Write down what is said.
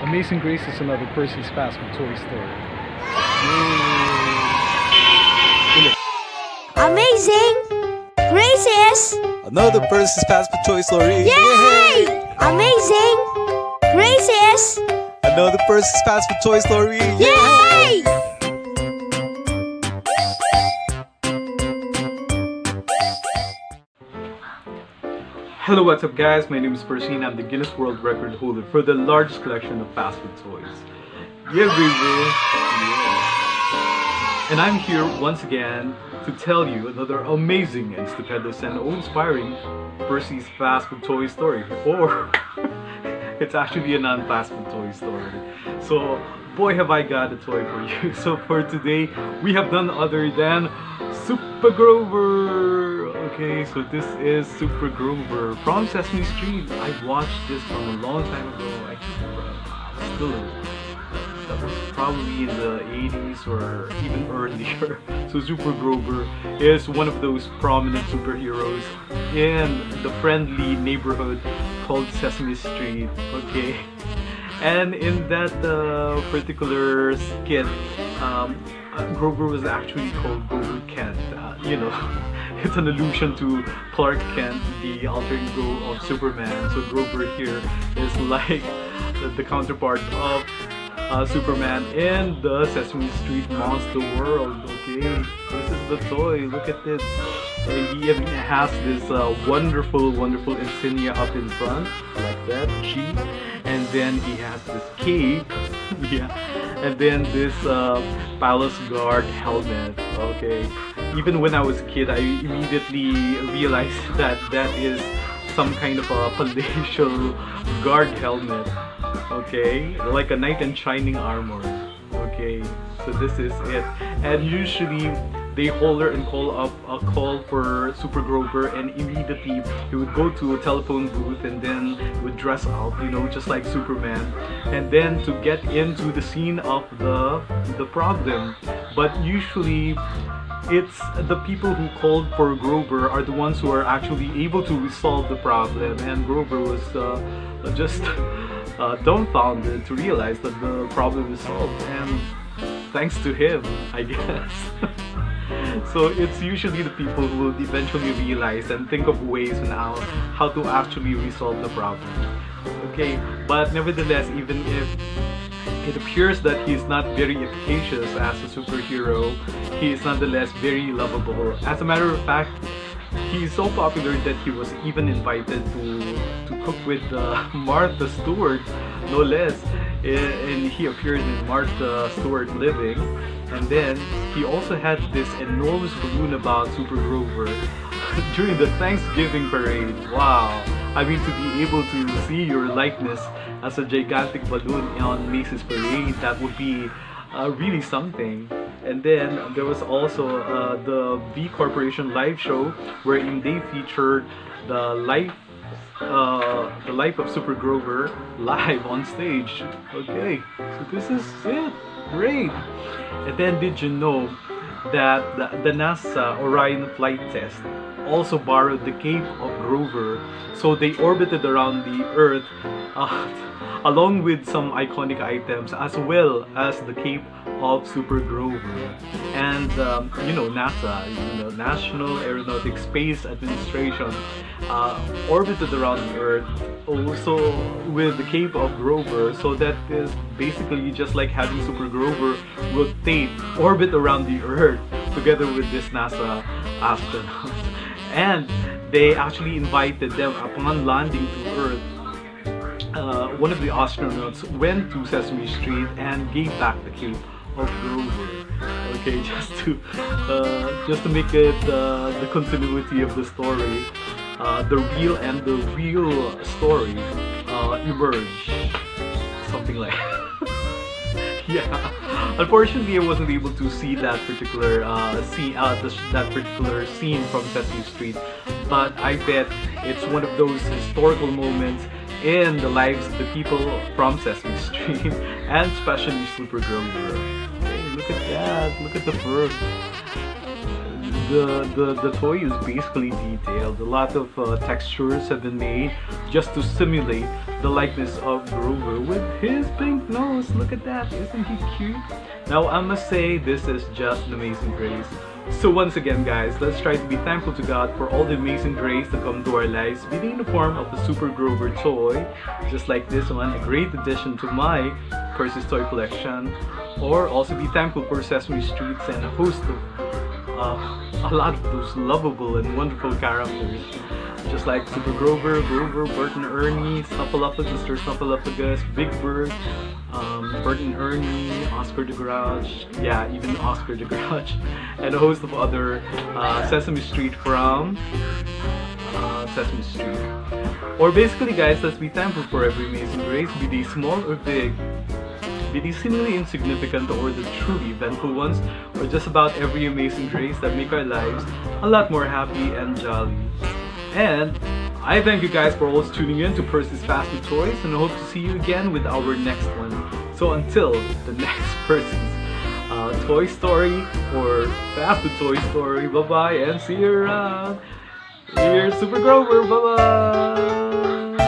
Amazing Grace is another Percy's Fast Food Toy Story. Amazing Grace is another Percy's Fast Food Toy Story. Yay! Amazing Grace is another Percy's Fast Food Toy Story. Yay! Hello, what's up guys? My name is Percy and I'm the Guinness World Record holder for the largest collection of fast food toys. Yeah, baby! Yeah. And I'm here once again to tell you another amazing and stupendous and awe-inspiring Percy's Fast Food Toy Story. Or, it's actually a non-fast food toy story. So, boy have I got a toy for you. So for today, we have none other than Super Grover! Okay, so this is Super Grover from Sesame Street. I watched this from a long time ago. I think that was probably in the 80s or even earlier. So Super Grover is one of those prominent superheroes in the friendly neighborhood called Sesame Street. Okay, and in that particular skit, Grover was actually called Grover Kent. You know, it's an allusion to Clark Kent, the alter ego of Superman. So Grover here is like the counterpart of Superman in the Sesame Street monster world. Okay, this is the toy. Look at this. And he even has this wonderful insignia up in front, like that, G. And then he has this cape, yeah. And then this palace guard helmet. Okay. Even when I was a kid, I immediately realized that that is some kind of a palatial guard helmet. Okay, like a knight in shining armor. Okay, so this is it. And usually they holler and call up a call for Super Grover, and immediately he would go to a telephone booth and then would dress up, you know, just like Superman, and then to get into the scene of the problem. But usually it's the people who called for Grover are the ones who are actually able to resolve the problem, and Grover was just dumbfounded to realize that the problem is solved, and thanks to him, I guess. So it's usually the people who will eventually realize and think of ways now how to actually resolve the problem. Okay, but nevertheless, even if it appears that he's not very efficacious as a superhero, he is nonetheless very lovable. As a matter of fact, he's so popular that he was even invited to cook with Martha Stewart, no less. And he appeared in Martha Stewart Living. And then he also had this enormous balloon about Super Grover during the Thanksgiving parade. Wow! I mean, to be able to see your likeness as a gigantic balloon on Macy's parade, that would be really something. And then there was also the V Corporation live show, wherein they featured the life of Super Grover live on stage. Okay, so this is it. Great. And then did you know that the NASA Orion flight test also borrowed the cape of Grover? So they orbited around the Earth along with some iconic items, as well as the cape of Super Grover. And you know, NASA, you know, National Aeronautics Space Administration, orbited around the Earth also with the cape of Grover. So that is basically just like having Super Grover orbit around the Earth together with this NASA astronaut. And they actually invited them upon landing to Earth. One of the astronauts went to Sesame Street and gave back the cape of Grover. Okay, just to make it the continuity of the story, the real story emerge, something like yeah. Unfortunately, I wasn't able to see that particular scene from Sesame Street, but I bet it's one of those historical moments in the lives of the people from Sesame Street, and especially Super Grover. Okay, look at that! Look at the fur. The toy is basically detailed. A lot of textures have been made just to simulate the likeness of Grover with his pink nose. Look at that, isn't he cute? Now I must say this is just an amazing grace. So once again guys, let's try to be thankful to God for all the amazing grace that come to our lives, be it in the form of a Super Grover toy, just like this one, a great addition to my Percy's toy collection, or also be thankful for Sesame Streets and a host of a lot of those lovable and wonderful characters, just like Super Grover, Grover, Bert and Ernie, Snuffleupagus, Mr. Snuffleupagus, Big Bird, Bert and Ernie, Oscar the Grouch, yeah, even Oscar the Grouch, and a host of other Sesame Street from Sesame Street. Or basically guys, let's be thankful for every amazing grace, be they small or big, be they seemingly insignificant or the truly eventful ones, or just about every amazing grace that make our lives a lot more happy and jolly. And I thank you guys for always tuning in to Percy's Fast with Toys, and I hope to see you again with our next one. So until the next Percy's Toy Story or Fast with Toy Story, bye bye and see you around. Here's Super Grover, bye bye.